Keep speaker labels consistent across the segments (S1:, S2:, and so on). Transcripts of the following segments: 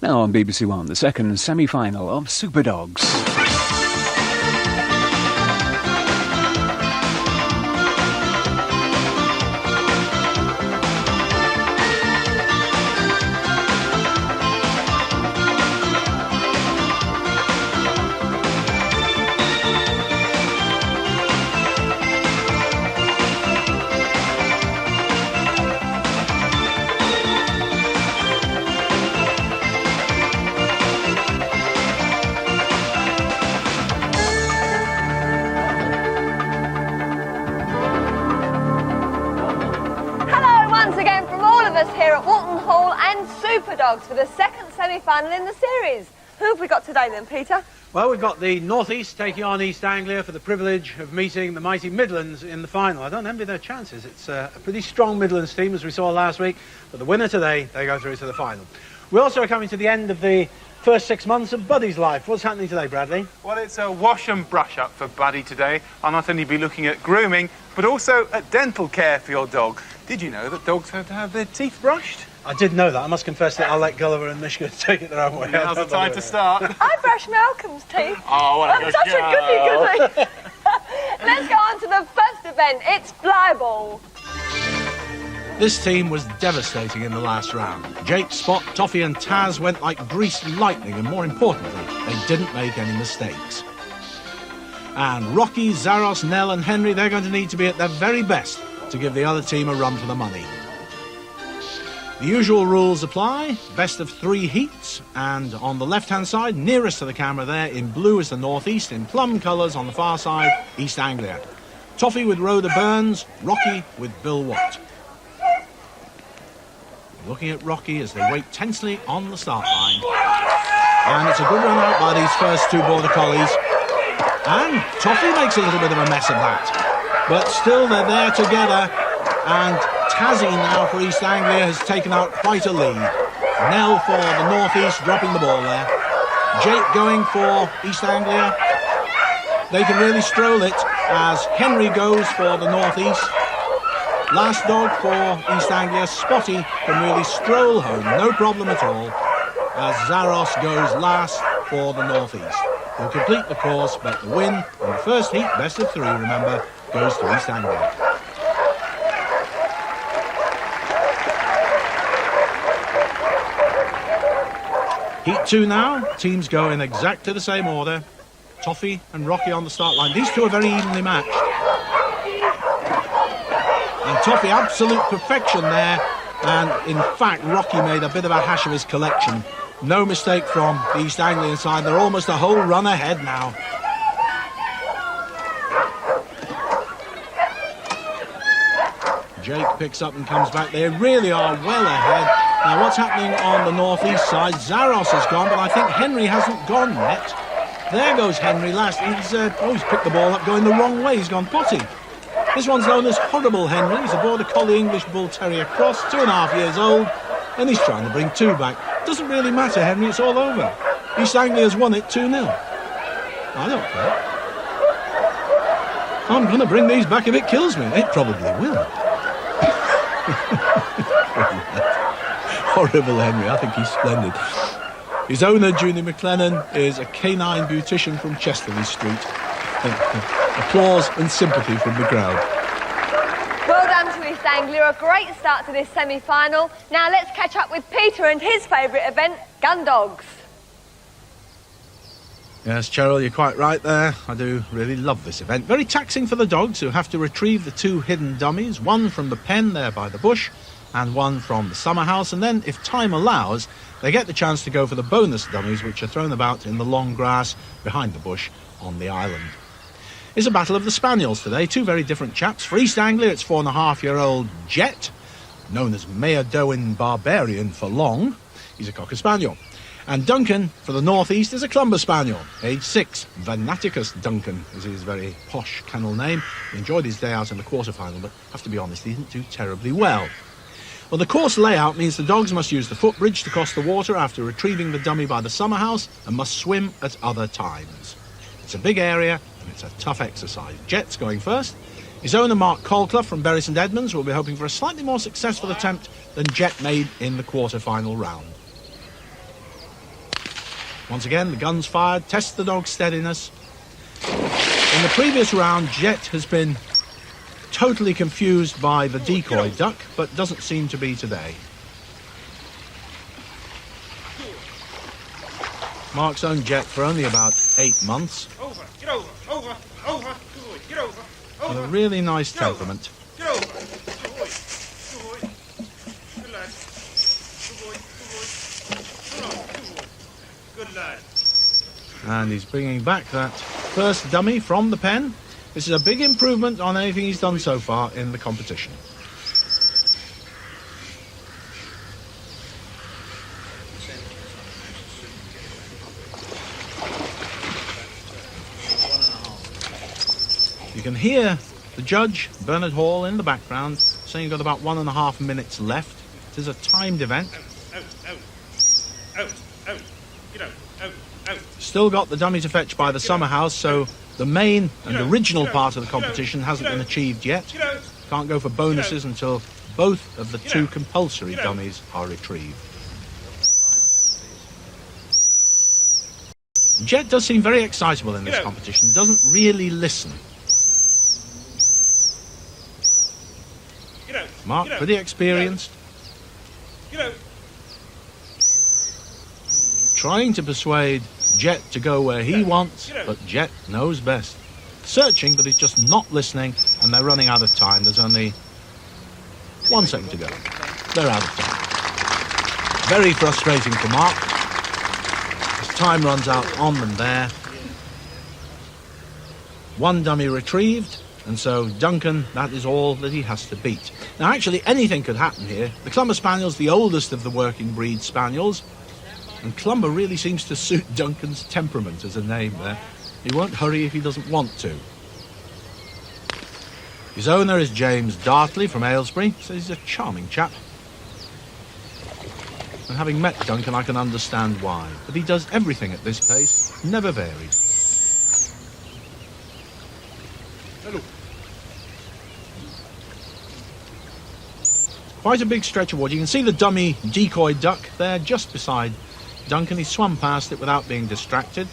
S1: Now on BBC One, the second semi-final of Super Dogs.
S2: For the second semi-final in the series. Who have we got today then, Peter?
S3: Well, we've got the North East taking on East Anglia for the privilege of meeting the mighty Midlands in the final. I don't envy their chances. It's a pretty strong Midlands team, as we saw last week, but the winner today, they go through to the final. We also are coming to the end of the first 6 months of Buddy's life. What's happening today, Bradley?
S4: Well, it's a wash and brush up for Buddy today. I'll not only be looking at grooming, but also at dental care for your dog. Did you know that dogs have to have their teeth brushed?
S3: I did know that. I must confess that I'll let Gulliver and Mishka take it their own way.
S4: Now's the time to start.
S2: I brush Malcolm's teeth.
S4: Oh, what a
S2: I'm
S4: good
S2: such
S4: girl.
S2: a goody. Let's go on to the first event. It's flyball.
S5: This team was devastating in the last round. Jake, Spot, Toffee and Taz went like greased lightning, and more importantly, they didn't make any mistakes. And Rocky, Zaros, Nell and Henry, they're going to need to be at their very best to give the other team a run for the money. The usual rules apply, best of 3 heats, and on the left-hand side, nearest to the camera there, in blue is the North East, in plum colours on the far side, East Anglia. Toffee with Rhoda Burns, Rocky with Bill Watt. Looking at Rocky as they wait tensely on the start line. And it's a good run out by these first 2 Border Collies. And Toffee makes a little bit of a mess of that. But still they're there together, and Tazzy now for East Anglia has taken out quite a lead. Nell for the North East dropping the ball there. Jake going for East Anglia. They can really stroll it as Henry goes for the North East. Last dog for East Anglia, Spotty, can really stroll home, no problem at all, as Zaros goes last for the North East. He'll complete the course, but the win in the first heat, best of 3, remember, goes to East Anglia. Heat 2 now, teams go in exactly the same order. Toffee and Rocky on the start line. These two are very evenly matched. And Toffee, absolute perfection there. And in fact, Rocky made a bit of a hash of his collection. No mistake from the East Anglian side. They're almost a whole run ahead now. Jake picks up and comes back. They really are well ahead. Now, what's happening on the northeast side? Zaros has gone, but I think Henry hasn't gone yet. There goes Henry last. He's picked the ball up going the wrong way. He's gone potty. This one's known as Horrible Henry. He's a Border Collie English Bull Terrier cross, 2.5 years old, and he's trying to bring 2 back. Doesn't really matter, Henry, it's all over. East Anglia's won it 2-0. I don't care. I'm going to bring these back if it kills me. It probably will. Horrible Henry, I think he's splendid. His owner, Junie McLennan, is a canine beautician from Chesterley Street. Applause and sympathy from the crowd.
S2: Well done to East Anglia, a great start to this semi-final. Now let's catch up with Peter and his favourite event, gun dogs.
S5: Yes, Cheryl, you're quite right there. I do really love this event. Very taxing for the dogs, who have to retrieve the 2 hidden dummies, one from the pen there by the bush and one from the summer house, and then, if time allows, they get the chance to go for the bonus dummies, which are thrown about in the long grass behind the bush on the island. It's a battle of the spaniels today, 2 very different chaps. For East Anglia, it's 4.5-year-old Jet, known as Mayor-Doin Barbarian for long. He's a Cocker Spaniel. And Duncan, for the North East, is a Clumber Spaniel, age 6. Venaticus Duncan is his very posh kennel name. He enjoyed his day out in the quarter-final, but have to be honest, he didn't do terribly well. Well, the course layout means the dogs must use the footbridge to cross the water after retrieving the dummy by the summer house and must swim at other times. It's a big area and it's a tough exercise. Jet's going first. His owner, Mark Colclough from Bury St Edmunds, will be hoping for a slightly more successful attempt than Jet made in the quarter-final round. Once again, the gun's fired, tests the dog's steadiness. In the previous round, Jet has been totally confused by the decoy duck, but doesn't seem to be today. Mark's own Jet for only about 8 months.
S4: Over, get over, over, over, good boy, get over,
S5: With a really nice temperament.
S4: get over, good boy, good boy, good lad, good boy, good boy, good on, good boy, good lad.
S5: And he's bringing back that first dummy from the pen. This is a big improvement on anything he's done so far in the competition. You can hear the judge, Bernard Hall, in the background, saying you've got about 1.5 minutes left. It is a timed event.
S4: Out, out, out, get out, out, out.
S5: Still got the dummy to fetch by the summer house, so the main and original part of the competition hasn't been achieved yet.
S4: Get out.
S5: Can't go for bonuses until both of the 2 compulsory dummies are retrieved. Jet does seem very excitable in this competition, doesn't really listen.
S4: Get out.
S5: Mark, pretty experienced,
S4: Get out.
S5: trying to persuade Jet to go where he wants, but Jet knows best. Searching, but he's just not listening, and they're running out of time. There's only 1 second to go. They're out of time. Very frustrating for Mark. His time runs out on them there. 1 dummy retrieved, and so Duncan, that is all that he has to beat. Now, actually, anything could happen here. The Clumber Spaniel's the oldest of the working breed spaniels, and Clumber really seems to suit Duncan's temperament as a name there. He won't hurry if he doesn't want to. His owner is James Dartley from Aylesbury, so he's a charming chap. And having met Duncan, I can understand why. But he does everything at this pace, never varies.
S4: Hello.
S5: Quite a big stretch of water. You can see the dummy decoy duck there just beside Duncan. He swam past it without being distracted.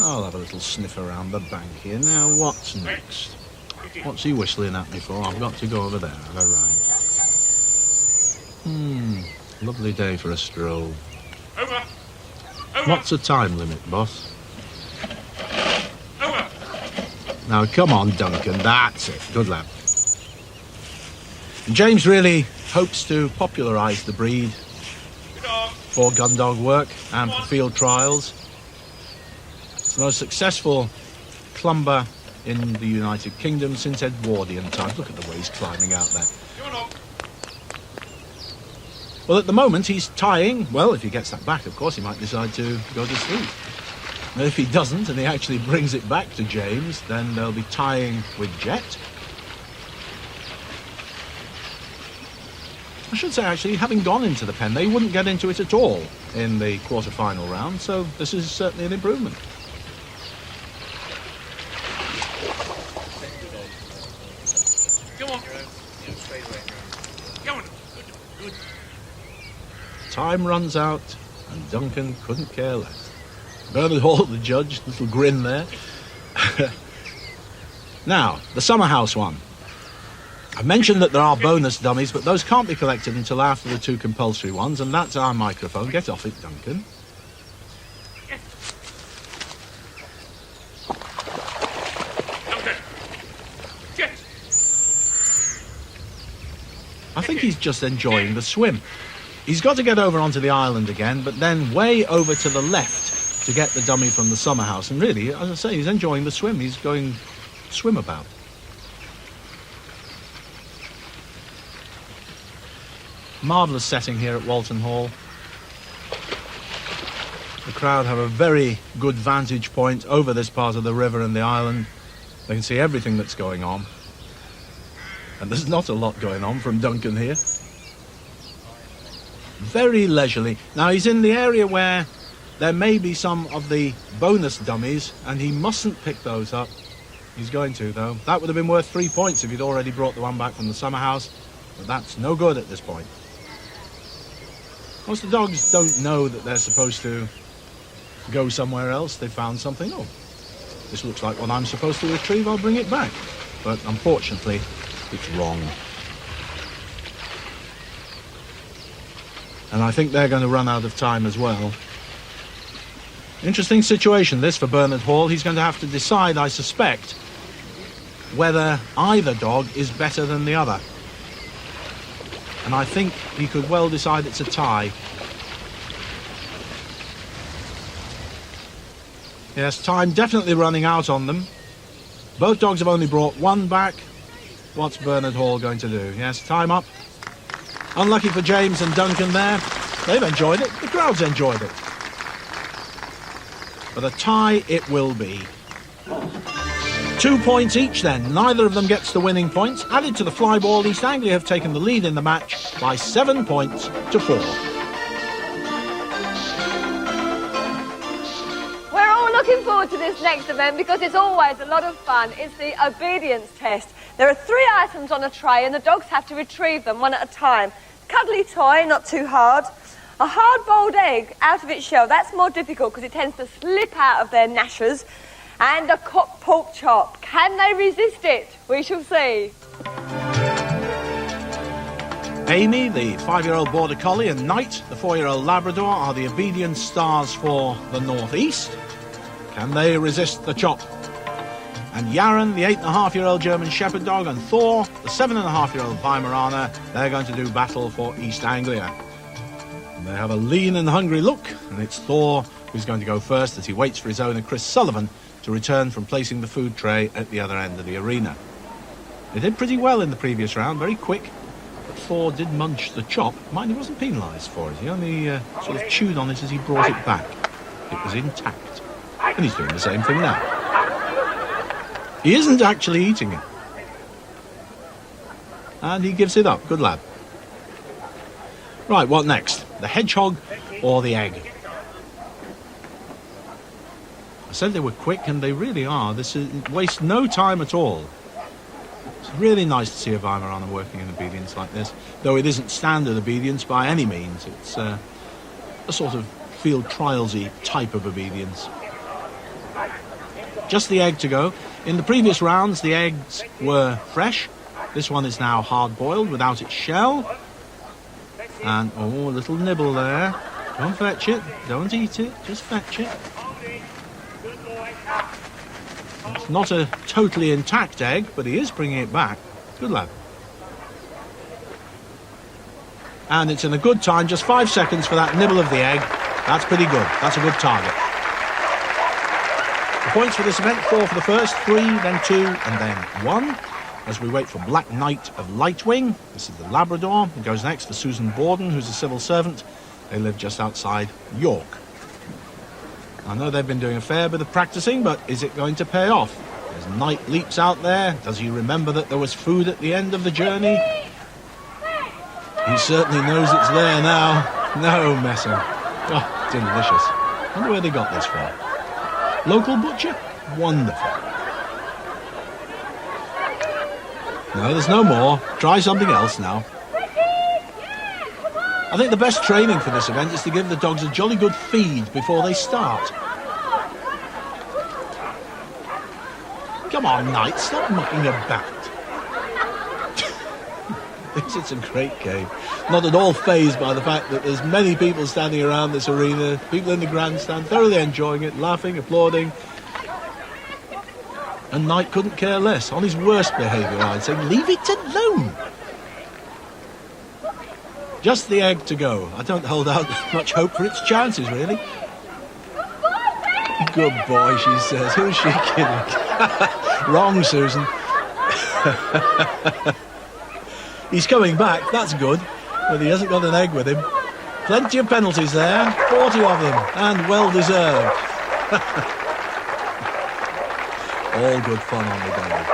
S5: I'll have a little sniff around the bank here. Now, what's next? What's he whistling at me for? I've got to go over there, have a ride. Lovely day for a stroll.
S4: Over. Over.
S5: What's the time limit, boss?
S4: Over.
S5: Now, come on, Duncan. That's it. Good lad. And James really hopes to popularise the breed
S4: Good dog.
S5: for gun dog work and for field trials. It's the most successful clumber in the United Kingdom since Edwardian times. Look at the way he's climbing out there.
S4: Come on.
S5: Well, at the moment, he's tying. Well, if he gets that back, of course, he might decide to go to sleep. And if he doesn't, and he actually brings it back to James, then they'll be tying with Jet. I should say, actually, having gone into the pen, they wouldn't get into it at all in the quarter-final round, so this is certainly an improvement.
S4: Come on. Come on. Good.
S5: Time runs out, and Duncan couldn't care less. Bernard Hall, the judge, little grin there. Now, the summer house one. I mentioned that there are bonus dummies, but those can't be collected until after the 2 compulsory ones, and that's our microphone. Get off it, Duncan.
S4: Okay. Get.
S5: I think he's just enjoying the swim. He's got to get over onto the island again, but then way over to the left to get the dummy from the summer house. And really, as I say, he's enjoying the swim. He's going swim about. Marvellous setting here at Walton Hall. The crowd have a very good vantage point over this part of the river and the island. They can see everything that's going on. And there's not a lot going on from Duncan here. Very leisurely. Now, he's in the area where there may be some of the bonus dummies, and he mustn't pick those up He's going to, though. That would have been worth 3 points if he'd already brought the one back from the summer house, but that's no good at this point. Most of the dogs don't know that they're supposed to go somewhere else. They found something. Oh, this looks like what I'm supposed to retrieve. I'll bring it back. But unfortunately, it's wrong. And I think they're going to run out of time as well. Interesting situation this for Bernard Hall. He's going to have to decide, I suspect, whether either dog is better than the other. And I think he could well decide it's a tie. Yes, time definitely running out on them. Both dogs have only brought one back. What's Bernard Hall going to do? Yes, time up. Unlucky for James and Duncan there. They've enjoyed it. The crowd's enjoyed it. But a tie it will be. 2 points each then. Neither of them gets the winning points. Added to the fly ball, East Anglia have taken the lead in the match by 7 points to 4.
S2: We're all looking forward to this next event because it's always a lot of fun. It's the obedience test. There are 3 items on a tray and the dogs have to retrieve them one at a time. Cuddly toy, not too hard. A hard-boiled egg out of its shell. That's more difficult because it tends to slip out of their gnashers. And a cooked pork chop. Can they resist it? We shall see.
S5: Amy, the 5-year-old Border Collie, and Knight, the 4-year-old Labrador, are the obedience stars for the North East. Can they resist the chop? And Yaren, the 8.5-year-old German Shepherd dog, and Thor, the 7.5-year-old Weimaraner, they're going to do battle for East Anglia. And they have a lean and hungry look, and it's Thor who's going to go first as he waits for his owner, Chris Sullivan, to return from placing the food tray at the other end of the arena. They did pretty well in the previous round, very quick, but Thor did munch the chop. Mind, he wasn't penalised for it. He only sort of chewed on it as he brought it back. It was intact. And he's doing the same thing now. He isn't actually eating it. And he gives it up. Good lad. Right, what next? The hedgehog or the egg? I said they were quick, and they really are. This wastes no time at all. It's really nice to see a Weimaraner working in obedience like this, though it isn't standard obedience by any means. It's a sort of field trials-y type of obedience. Just the egg to go. In the previous rounds, the eggs were fresh. This one is now hard-boiled without its shell. And, oh, a little nibble there. Don't fetch it. Don't eat it. Just fetch it. It's not a totally intact egg, but he is bringing it back. Good lad. And it's in a good time, just 5 seconds for that nibble of the egg. That's pretty good. That's a good target. The points for this event, 4 for the first, 3, then 2, and then 1. As we wait for Black Knight of Lightwing. This is the Labrador. It goes next for Susan Borden, who's a civil servant. They live just outside York. I know they've been doing a fair bit of practicing, but is it going to pay off? As Knight leaps out there, does he remember that there was food at the end of the journey? He certainly knows it's there now. No messing. Oh, delicious. I wonder where they got this from. Local butcher? Wonderful. No, there's no more. Try something else now. I think the best training for this event is to give the dogs a jolly good feed before they start. Come on, Knight, stop mucking about. It's a great game. Not at all fazed by the fact that there's many people standing around this arena, people in the grandstand, thoroughly enjoying it, laughing, applauding. And Knight couldn't care less. On his worst behaviour, I'd say, leave it alone. Just the egg to go. I don't hold out much hope for its chances, really. Good boy, she says. Who's she kidding? Wrong, Susan. He's coming back, that's good. But he hasn't got an egg with him. Plenty of penalties there, 40 of them, and well deserved. All good fun on the day.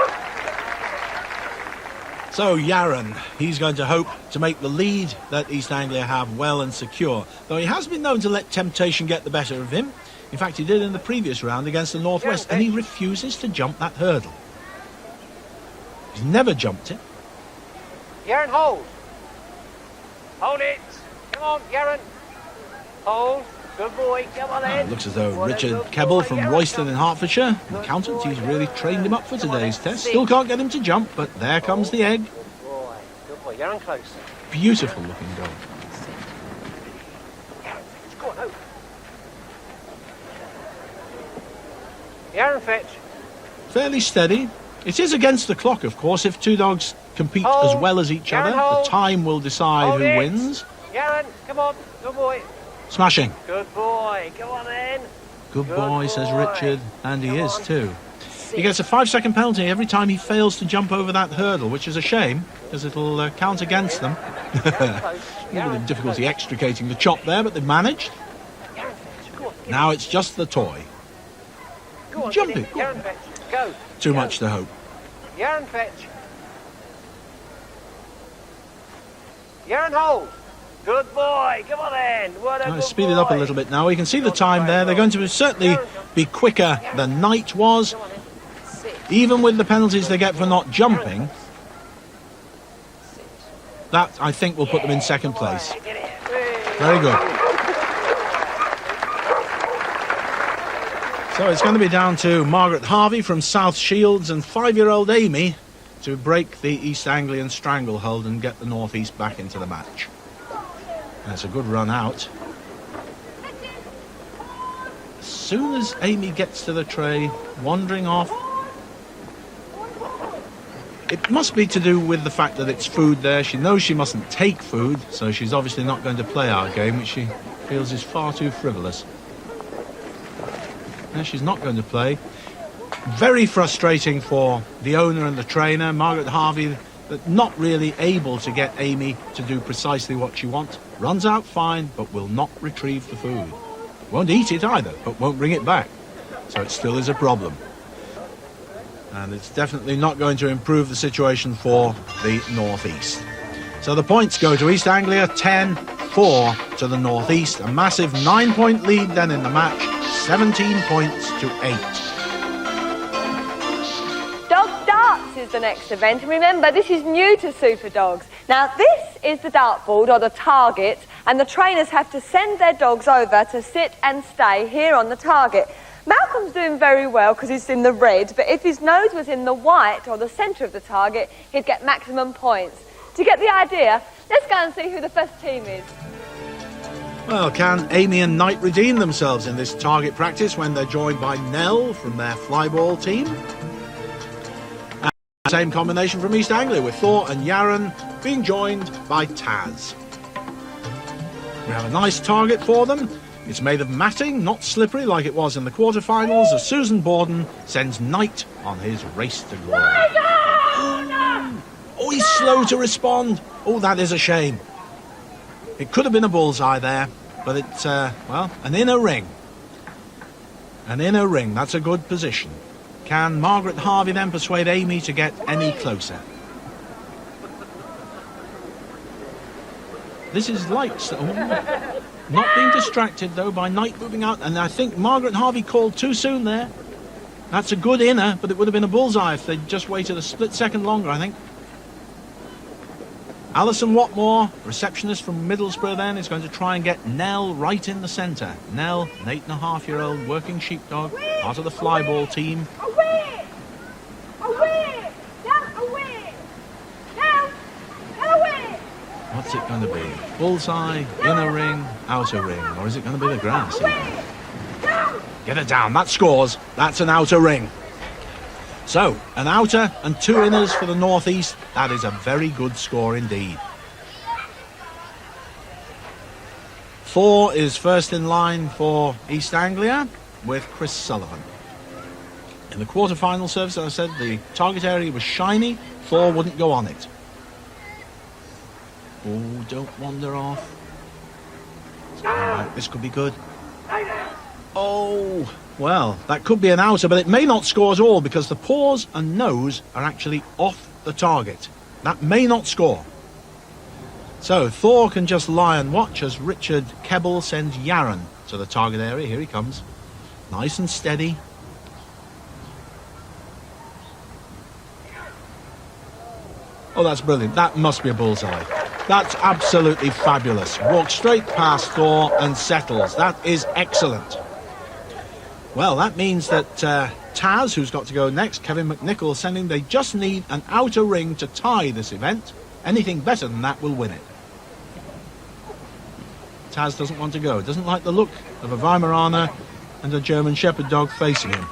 S5: So Yaren, he's going to hope to make the lead that East Anglia have well and secure, though he has been known to let temptation get the better of him. In fact, he did in the previous round against the Northwest, and he refuses to jump that hurdle. He's never jumped it.
S6: Yaron, hold. Hold it. Come on, Yaron. Hold. Good boy. Come on then.
S5: It looks as though
S6: Well,
S5: Richard
S6: good
S5: Kebble
S6: boy,
S5: from
S6: Yaron.
S5: Royston in Hertfordshire, an accountant, he's really trained him up for today's test. Still can't get him to jump, but there comes the egg.
S6: Good boy. Good boy. Yaron, close.
S5: Beautiful looking dog.
S6: Yaron, fetch. Go on, over. Yaron, fetch.
S5: Fairly steady. It is against the clock, of course. If two dogs compete as well as each other, the time will decide
S6: Hold
S5: who
S6: it.
S5: wins.
S6: Yaron, come on. Good boy.
S5: Smashing.
S6: Good boy. Come on then.
S5: Good
S6: Good
S5: boy, says
S6: boy.
S5: Richard, and he
S6: Come
S5: is
S6: on.
S5: too. He gets a 5-second penalty every time he fails to jump over that hurdle, which is a shame, because it'll count against them.
S6: Yaron, close.
S5: A little bit of difficulty extricating the chop there, but they've managed.
S6: Yaron, fetch. Go on. get
S5: Now it's just the toy.
S6: it. Go on,
S5: jump
S6: get
S5: it.
S6: Yaron, fetch. Go.
S5: Too
S6: Go.
S5: much to hope.
S6: Yaron, fetch. Yaron, hold. Good boy. Come on then. What a
S5: I'll
S6: good
S5: speed it up a
S6: boy.
S5: little bit now. We can see the time there. They're going to certainly be quicker than Knight was.
S6: Come on then. Sit.
S5: Even with the penalties they get for not jumping,
S6: Sit.
S5: that I think will put them in second place.
S6: Get it.
S5: Very good. So it's going to be down to Margaret Harvey from South Shields and 5-year-old Amy to break the East Anglian stranglehold and get the North East back into the match. That's a good run out. As soon as Amy gets to the tray, wandering off, it must be to do with the fact that it's food there. She knows she mustn't take food, so she's obviously not going to play our game, which she feels is far too frivolous. No, she's not going to play. Very frustrating for the owner and the trainer, Margaret Harvey, but not really able to get Amy to do precisely what she wants. Runs out fine, but will not retrieve the food. Won't eat it either, but won't bring it back. So it still is a problem. And it's definitely not going to improve the situation for the North East. So the points go to East Anglia, 10-4 to the North East. A massive 9-point lead then in the match, 17 points to 8.
S2: Dog darts is the next event, and remember, this is new to Super Dogs. Now, this is the dartboard, or the target, and the trainers have to send their dogs over to sit and stay here on the target. Malcolm's doing very well because he's in the red, but if his nose was in the white, or the centre of the target, he'd get maximum points. To get the idea, let's go and see who the first team is.
S5: Well, can Amy and Knight redeem themselves in this target practice when they're joined by Nell from their flyball team? And same combination from East Anglia with Thor and Yaron being joined by Taz. We have a nice target for them. It's made of matting, not slippery like it was in the quarterfinals, as Susan Borden sends Knight on his race to glory. Oh, he's slow to respond. Oh, that is a shame. It could have been a bullseye there, but it's, well, an inner ring. An inner ring, that's a good position. Can Margaret Harvey then persuade Amy to get any closer? This is light. Oh, not being distracted, though, by Knight moving out. And I think Margaret Harvey called too soon there. That's a good inner, but it would have been a bullseye if they'd just waited a split second longer, I think. Alison Watmore, receptionist from Middlesbrough then, is going to try and get Nell right in the centre. Nell, an 8.5-year-old working sheepdog, part of the flyball team.
S2: Away! Away! Down, away! Down! Away!
S5: What's it going to be? Bullseye, inner ring, outer ring, or is it going to be the grass?
S2: Away! Down!
S5: Get it down, that scores. That's an outer ring. So, an outer and 2 inners for the North East. That is a very good score indeed. Thor is first in line for East Anglia with Chris Sullivan. In the quarter-final service, as I said, the target area was shiny. Thor wouldn't go on it. Oh, don't wander off. Right, this could be good. Oh, well, that could be an outer, but it may not score at all because the paws and nose are actually off the target. That may not score. So Thor can just lie and watch as Richard Kebble sends Yaron to the target area. Here he comes. Nice and steady. Oh, that's brilliant. That must be a bullseye. That's absolutely fabulous. Walks straight past Thor and settles. That is excellent. Well, that means that Taz, who's got to go next, Kevin McNichol sending, they just need an outer ring to tie this event. Anything better than that will win it. Taz doesn't want to go. Doesn't like the look of a Weimaraner and a German Shepherd dog facing him.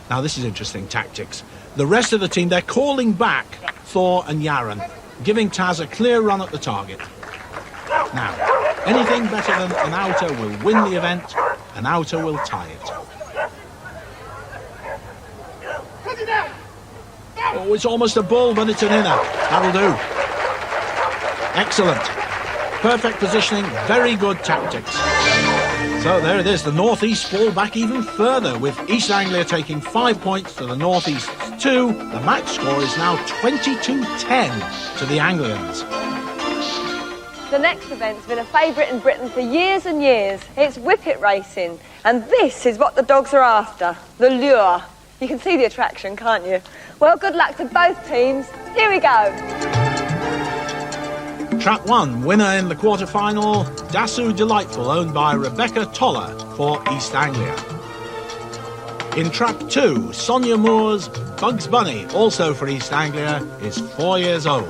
S5: Now, this is interesting tactics. The rest of the team, they're calling back Thor and Yaron, giving Taz a clear run at the target. Now, anything better than an outer will win the event. An outer will tie it. Oh, it's almost a bull, but it's an inner. That'll do. Excellent. Perfect positioning, very good tactics. So there it is. The North East fall back even further, with East Anglia taking 5 points to the North East's 2. The match score is now 22-10 to the Anglians.
S2: The next event's been a favourite in Britain for years and years. It's whippet racing, and this is what the dogs are after, the lure. You can see the attraction, can't you? Well, good luck to both teams. Here we go.
S5: Trap 1, winner in the quarter-final, Dasu Delightful, owned by Rebecca Toller for East Anglia. In Trap 2, Sonia Moore's Bugs Bunny, also for East Anglia, is 4 years old.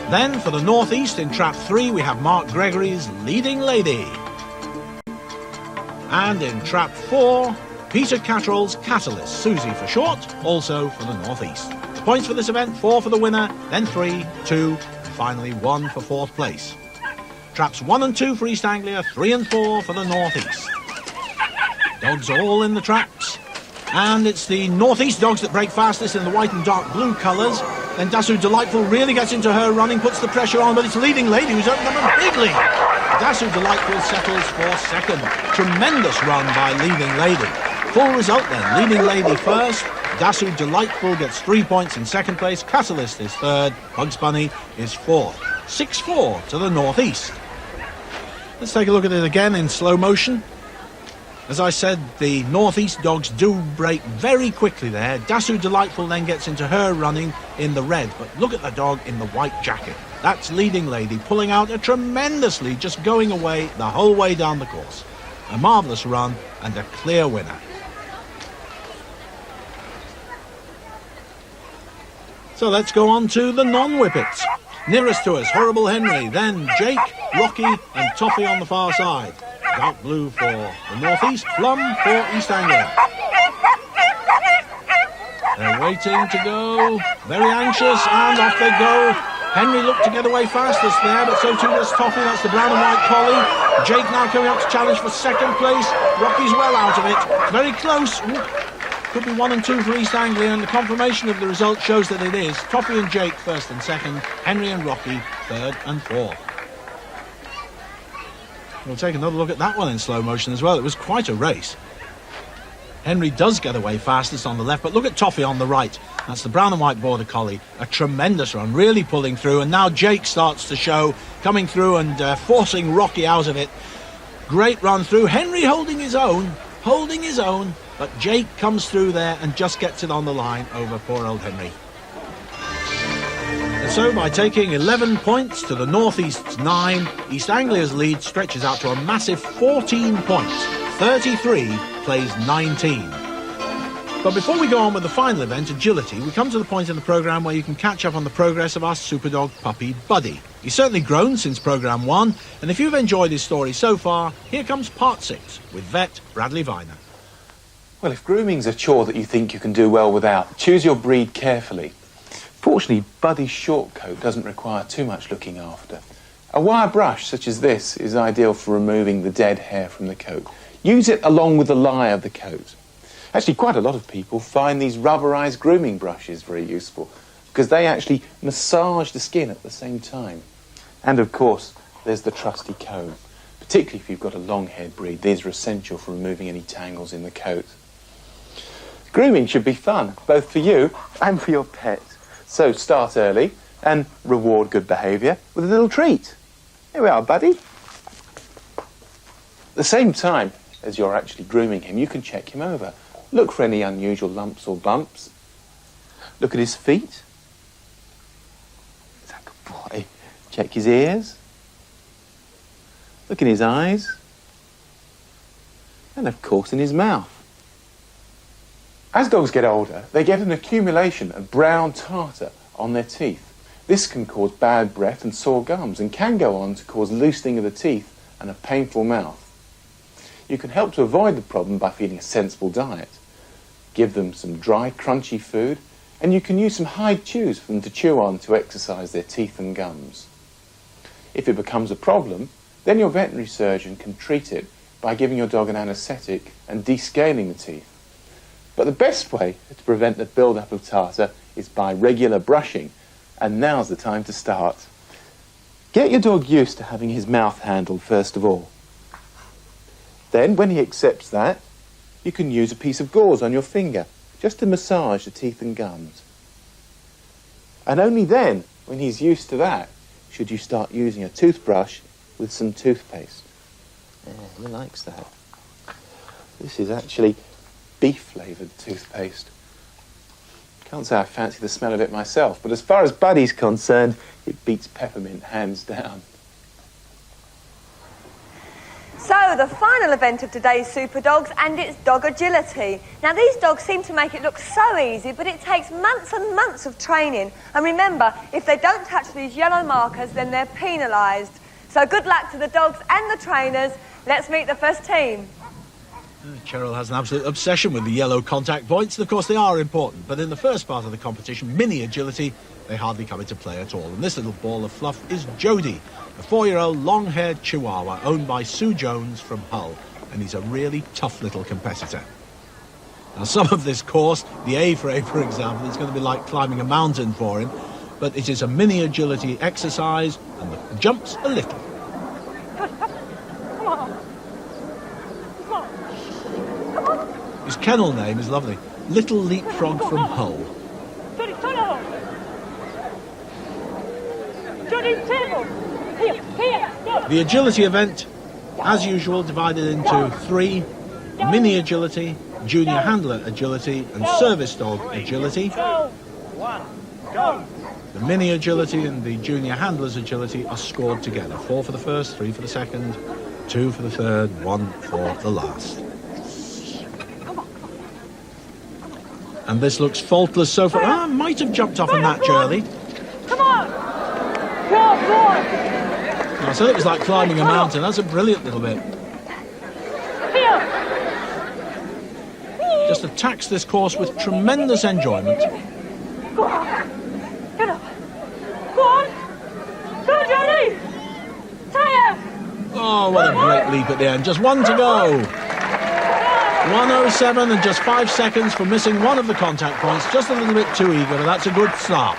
S5: Then, for the North East, in Trap 3, we have Mark Gregory's Leading Lady. And in Trap 4, Peter Catterall's Catalyst, Susie for short, also for the North East. The points for this event, 4 for the winner, then 3, 2, and finally 1 for 4th place. Traps 1 and 2 for East Anglia, 3 and 4 for the North East. Dogs all in the traps. And it's the North East dogs that break fastest in the white and dark blue colours. Then Dasu Delightful really gets into her running, puts the pressure on, but it's Leading Lady who's opened up a big lead. Dasu Delightful settles for second. Tremendous run by Leading Lady. Full result then. Leading Lady first. Dasu Delightful gets 3 points in second place. Catalyst is third. Bugs Bunny is fourth. 6-4 to the North East. Let's take a look at it again in slow motion. As I said, the North East dogs do break very quickly there. Dasu Delightful then gets into her running in the red, but look at the dog in the white jacket. That's Leading Lady, pulling out a tremendous lead, just going away the whole way down the course. A marvellous run and a clear winner. So let's go on to the non-whippets. Nearest to us, Horrible Henry, then Jake, Rocky and Toffee on the far side. Dark blue for the North East, plum for East Anglia. They're waiting to go, very anxious, and off they go. Henry looked to get away fastest there, but so too does Toffee. That's the brown and white collie. Jake now coming up to challenge for second place. Rocky's well out of it. Very close. Ooh. Could be 1 and 2 for East Anglia, and the confirmation of the result shows that it is. Toffee and Jake first and second, Henry and Rocky third and fourth. We'll take another look at that one in slow motion as well. It was quite a race. Henry does get away fastest on the left, but look at Toffee on the right. That's the brown and white border collie. A tremendous run, really pulling through, and now Jake starts to show, coming through and forcing Rocky out of it. Great run through. Henry holding his own, but Jake comes through there and just gets it on the line over poor old Henry. And so by taking 11 points to the North East's 9, East Anglia's lead stretches out to a massive 14 points. 33 plays 19. But before we go on with the final event, agility, we come to the point in the programme where you can catch up on the progress of our Superdog puppy Buddy. He's certainly grown since programme 1, and if you've enjoyed his story so far, here comes part 6 with vet Bradley Viner.
S4: Well, if grooming's a chore that you think you can do well without, choose your breed carefully. Fortunately, Buddy's short coat doesn't require too much looking after. A wire brush such as this is ideal for removing the dead hair from the coat. Use it along with the lie of the coat. Actually, quite a lot of people find these rubberized grooming brushes very useful because they actually massage the skin at the same time. And of course, there's the trusty comb. Particularly if you've got a long-haired breed, these are essential for removing any tangles in the coat. Grooming should be fun, both for you and for your pet. So start early and reward good behaviour with a little treat. Here we are, Buddy. At the same time as you're actually grooming him, you can check him over. Look for any unusual lumps or bumps. Look at his feet. boy. Check his ears. Look in his eyes. And of course in his mouth. As dogs get older, they get an accumulation of brown tartar on their teeth. This can cause bad breath and sore gums and can go on to cause loosening of the teeth and a painful mouth. You can help to avoid the problem by feeding a sensible diet. Give them some dry, crunchy food, and you can use some hide chews for them to chew on to exercise their teeth and gums. If it becomes a problem, then your veterinary surgeon can treat it by giving your dog an anaesthetic and descaling the teeth. But the best way to prevent the build-up of tartar is by regular brushing, and now's the time to start. Get your dog used to having his mouth handled first of all. Then, when he accepts that, you can use a piece of gauze on your finger just to massage the teeth and gums. And only then, when he's used to that, should you start using a toothbrush with some toothpaste. Yeah, he likes that. This is actually beef-flavoured toothpaste. Can't say I fancy the smell of it myself, but as far as Buddy's concerned, it beats peppermint hands down.
S2: So, the final event of today's Super Dogs, and it's dog agility. Now, these dogs seem to make it look so easy, but it takes months and months of training. And remember, if they don't touch these yellow markers, then they're penalised. So, good luck to the dogs and the trainers. Let's meet the first team.
S5: Cheryl has an absolute obsession with the yellow contact points, and of course they are important, but in the first part of the competition, mini agility, they hardly come into play at all. And this little ball of fluff is Jody, a 4-year-old long-haired Chihuahua owned by Sue Jones from Hull, and he's a really tough little competitor. Now, some of this course, the A frame, for example, is going to be like climbing a mountain for him, but it is a mini agility exercise, and the jumps a little. His kennel name is lovely. Little Leapfrog from Hull. The agility event, as usual, divided into 3: mini agility, junior handler agility, and service dog agility. The mini agility and the junior handler's agility are scored together. 4 for the first, 3 for the second, 2 for the third, 1 for the last. And this looks faultless so far. Might have jumped off a match early.
S2: Come on! Go on!
S5: I said it was like climbing a mountain. That's a brilliant little bit. Just attacks this course with tremendous enjoyment.
S2: Go on! Get up! Go on! Go, Johnny! Tire!
S5: Oh, what a great leap at the end. Just 1 to go. 1:07 and just 5 seconds for missing one of the contact points. Just a little bit too eager, but that's a good start.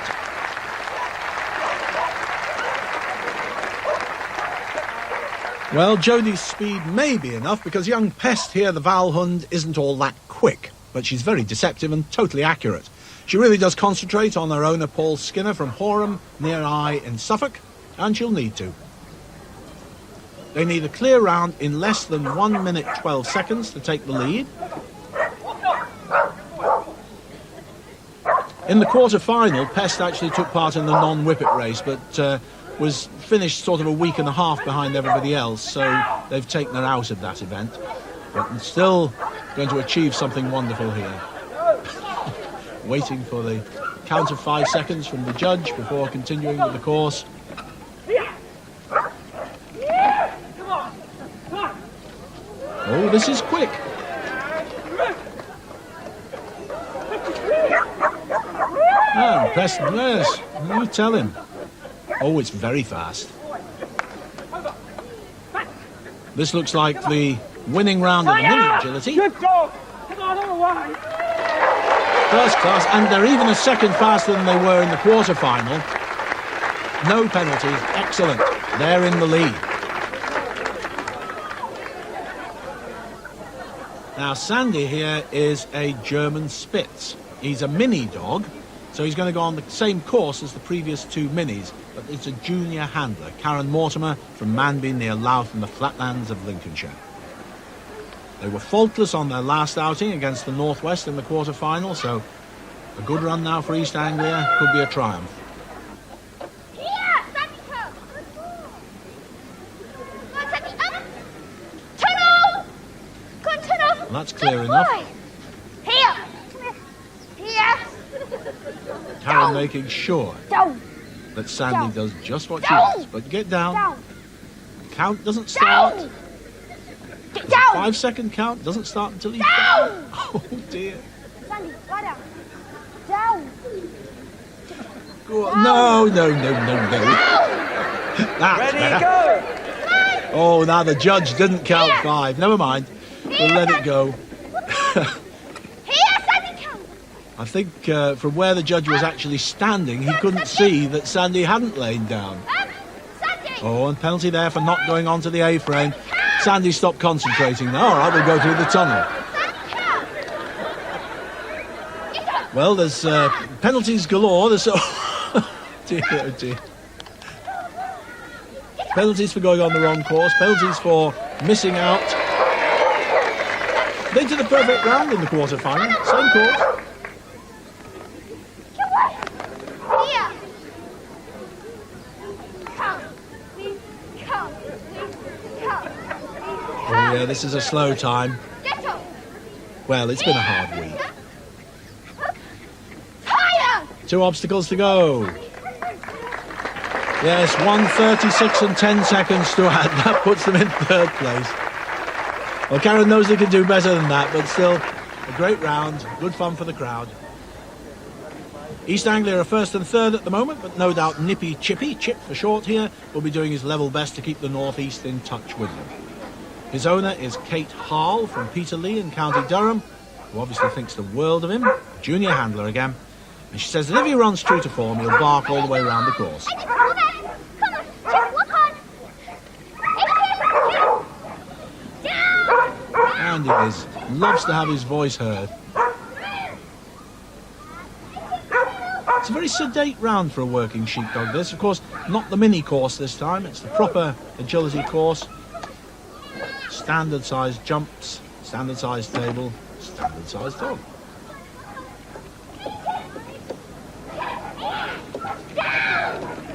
S5: Well, Jodie's speed may be enough because young Pest here, the Valhund, isn't all that quick, but she's very deceptive and totally accurate. She really does concentrate on her owner Paul Skinner from Horham, near Eye in Suffolk, and she'll need to. They need a clear round in less than 1 minute 12 seconds to take the lead. In the quarter-final, Pest actually took part in the non-whippet race, but was finished sort of a week and a half behind everybody else, so they've taken her out of that event. But still going to achieve something wonderful here. Waiting for the count of 5 seconds from the judge before continuing with the course. Oh, this is quick. Ah, Pest, yes, you tell him. Oh, it's very fast. This looks like the winning round of the mini agility.
S6: Good dog! Come on, all the way!
S5: First class, and they're even a second faster than they were in the quarter-final. No penalties, excellent. They're in the lead. Now, Sandy here is a German Spitz. He's a mini dog, so he's going to go on the same course as the previous 2 minis, but it's a junior handler, Karen Mortimer from Manby near Louth in the flatlands of Lincolnshire. They were faultless on their last outing against the Northwest in the quarter-final, so a good run now for East Anglia could be a triumph. And that's clear enough.
S2: Here. Come here. Here.
S5: Karen making sure
S2: Down.
S5: that Sandy does just what she
S2: Down.
S5: wants. But get down.
S2: Down.
S5: Count doesn't start.
S2: Down. Get down.
S5: 5-second count doesn't start until he's
S2: Down.
S5: down. Oh dear.
S2: Sandy, lie down. Down.
S5: Go on. No. That's
S6: Ready,
S5: better.
S6: go!
S5: Oh, now the judge didn't count 5. Never mind. We'll let it go.
S2: Here, Sandy, come.
S5: I think from where the judge was actually standing, he couldn't see that Sandy hadn't lain down.
S2: Sandy.
S5: Oh, and penalty there for not going onto the A-frame. Sandy stopped concentrating now. All right, we'll go through the tunnel. Well, there's penalties galore. There's dear, oh dear. Penalties for going on the wrong course. Penalties for missing out. They did a perfect round in the quarter-final. Same course.
S2: Here. Come. Please, come. Please, come.
S5: Oh, yeah, this is a slow time.
S2: Get up.
S5: Well, it's been a hard week.
S2: Higher.
S5: 2 obstacles to go. Yes, 1:36 and 10 seconds to add. That puts them in 3rd place. Well, Karen knows they can do better than that, but still, a great round. Good fun for the crowd. East Anglia are 1st and 3rd at the moment, but no doubt Nippy Chippy, Chip for short here, will be doing his level best to keep the North East in touch with them. His owner is Kate Harl from Peterlee in County Durham, who obviously thinks the world of him, junior handler again. And she says that if he runs true to form, he'll bark all the way around the course. And he loves to have his voice heard. It's a very sedate round for a working sheepdog, this. Of course, not the mini course this time. It's the proper agility course. Standard sized jumps, standard sized table, standard sized dog.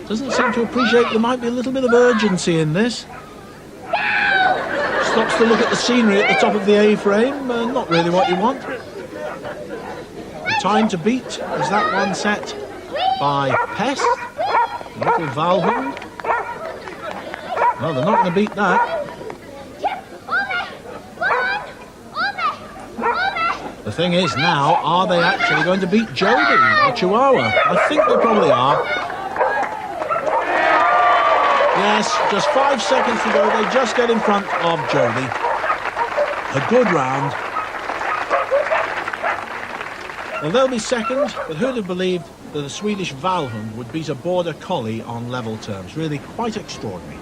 S5: Doesn't seem to appreciate there might be a little bit of urgency in this. Stops to look at the scenery at the top of the A-frame. Not really what you want. The time to beat is that one set by Pest. Little Valhound. No, they're not going to beat that. The thing is now, are they actually going to beat Jody, the Chihuahua? I think they probably are. Yes, just 5 seconds to go. They just get in front of Jody. A good round. Well, they'll be second, but who'd have believed that a Swedish Valhund would beat a Border Collie on level terms? Really quite extraordinary.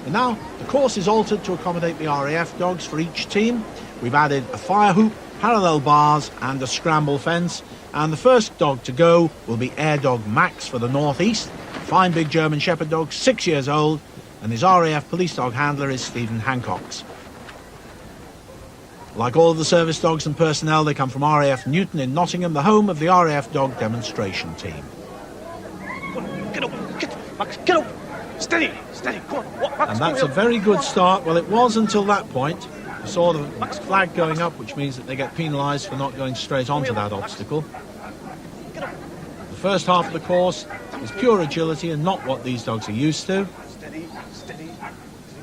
S5: And now, the course is altered to accommodate the RAF dogs for each team. We've added a fire hoop, parallel bars and a scramble fence. And the first dog to go will be Air Dog Max for the North East. Fine big German Shepherd dog, 6 years old, and his RAF police dog handler is Stephen Hancock's. Like all of the service dogs and personnel, they come from RAF Newton in Nottingham, the home of the RAF dog demonstration team.
S6: Get up, Max, get up! Steady, come on. What, Max,
S5: And that's a very good start. Well, it was until that point. We saw the flag going up, which means that they get penalised for not going straight onto that obstacle. The first half of the course is pure agility and not what these dogs are used to.
S6: Steady.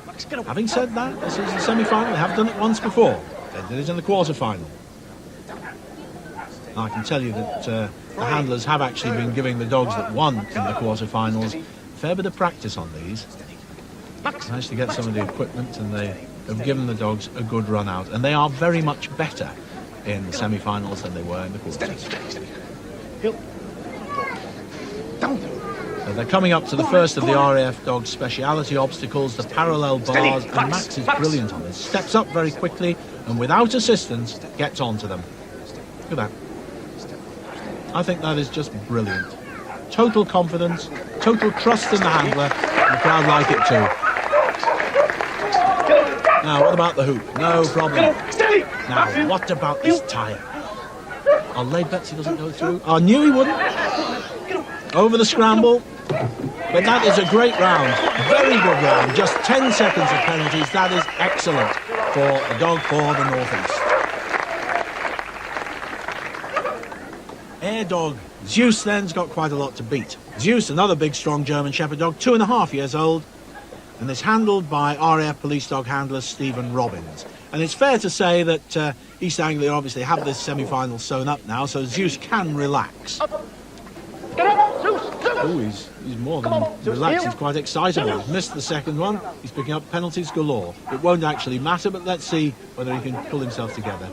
S6: Max, get up.
S5: Having said that, this is the semi-final. They have done it once before. They did it in the quarter-final. I can tell you that the handlers have actually been giving the dogs that won in the quarter-finals a fair bit of practice on these. Managed to get some of the equipment and they have given the dogs a good run out. And they are very much better in the semi-finals than they were in the quarters.
S6: Steady.
S5: So they're coming up to the first of the RAF dogs' speciality obstacles, the parallel bars, and Max is brilliant on this. Steps up very quickly and without assistance gets onto them. Look at that. I think that is just brilliant. Total confidence, total trust in the handler, and the crowd like it too. Now, what about the hoop? No problem. Now, what about this tyre? I'll lay bets he doesn't go through. I knew he wouldn't. Over the scramble. But that is a great round. Very good round. Just 10 seconds of penalties. That is excellent for a dog for the North East. Air dog Zeus then's got quite a lot to beat. Zeus, another big strong German Shepherd dog, 2.5 years old, and is handled by RAF police dog handler Stephen Robbins. And it's fair to say that East Anglia obviously have this semi-final sewn up now, so Zeus can relax. Oh, he's more than relaxed, he's quite excited now. Missed the second one, he's picking up penalties galore. It won't actually matter, but let's see whether he can pull himself together.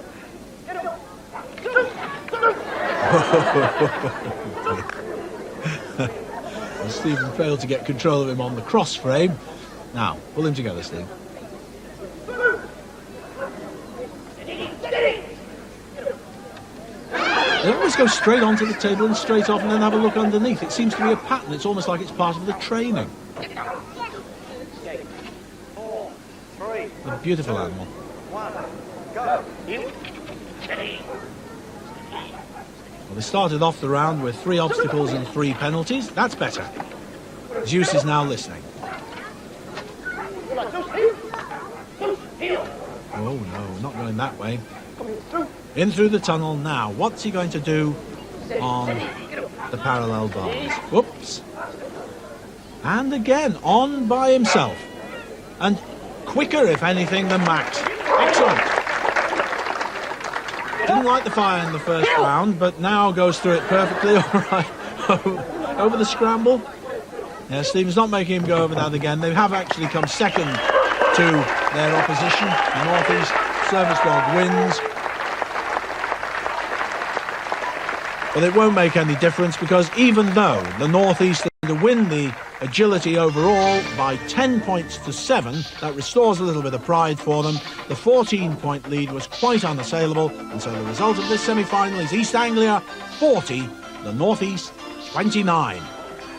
S5: Well, Stephen failed to get control of him on the cross frame. Now, pull him together, Steve. They always go straight onto the table and straight off and then have a look underneath. It seems to be a pattern. It's almost like it's part of the training. A beautiful animal. Well, they started off the round with 3 obstacles and 3 penalties. That's better. Zeus is now listening. Oh no, not going that way. In through the tunnel now. What's he going to do on the parallel bars? Whoops. And again, on by himself. And quicker, if anything, than Max. Excellent. Didn't light the fire in the first round, but now goes through it perfectly. All right. Over the scramble. Yeah, Stephen's not making him go over that again. They have actually come second to their opposition. The North East Service Dog wins. But it won't make any difference because even though the North East are to win the agility overall by 10 points to 7, that restores a little bit of pride for them. The 14-point lead was quite unassailable, and so the result of this semi-final is East Anglia 40, the North East 29.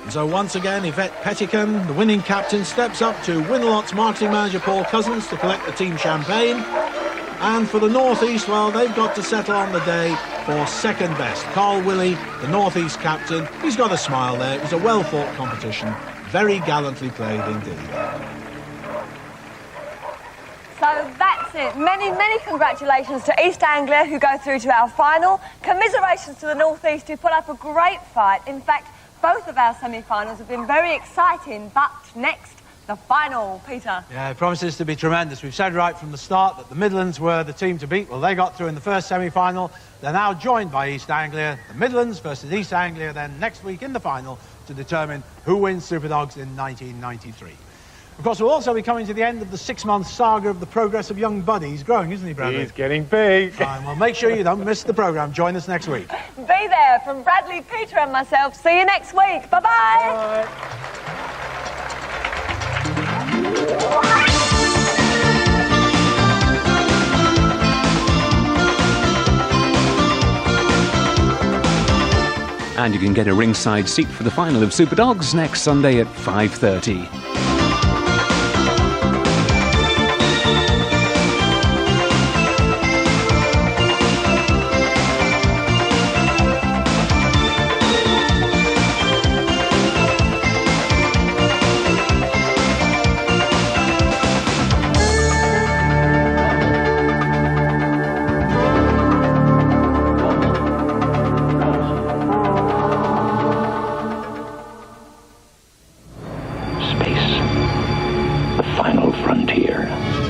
S5: And so once again, Yvette Pettican, the winning captain, steps up to Winalot's marketing manager Paul Cousins to collect the team champagne. And for the North East, well, they've got to settle on the day for second best. Carl Willey, the North East captain, he's got a smile there. It was a well-fought competition, very gallantly played indeed.
S2: So that's it. Many, many congratulations to East Anglia who go through to our final. Commiserations to the North East who put up a great fight. In fact, both of our semi-finals have been very exciting, but next, the final, Peter.
S3: Yeah, it promises to be tremendous. We've said right from the start that the Midlands were the team to beat. Well, they got through in the first semi-final. They're now joined by East Anglia. The Midlands versus East Anglia then next week in the final to determine who wins Superdogs in 1993. Of course, we'll also be coming to the end of the 6-month saga of the progress of young Buddy. He's growing, isn't he, Bradley?
S4: He's getting big.
S3: Fine, well, make sure you don't miss the programme. Join us next week.
S2: Be there from Bradley, Peter and myself. See you next week. Bye-bye.
S3: Bye.
S1: And you can get a ringside seat for the final of Superdogs next Sunday at 5:30.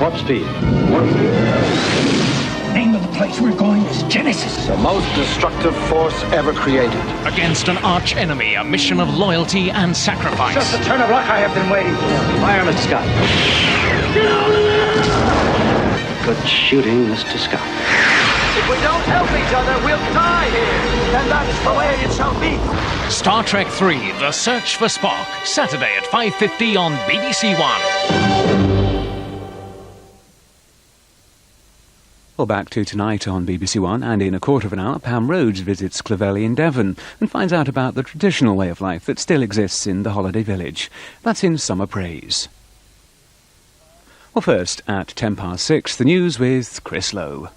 S7: Warp speed. Name of the place we're going is Genesis. The most destructive force ever created.
S8: Against an arch enemy, a mission of loyalty and sacrifice.
S7: Just the turn of luck I have been waiting for. Fire, Mr. Scott. Get out of there! Good shooting, Mr. Scott. If we don't help each other, we'll die here. And that's the way it shall be.
S8: Star Trek 3, The Search for Spock. Saturday at 5:50 on BBC One.
S1: Well, back to tonight on BBC One, and in a quarter of an hour, Pam Rhodes visits Clovelly in Devon and finds out about the traditional way of life that still exists in the holiday village. That's in Summer Praise. Well, first, at 6:10, the news with Chris Lowe.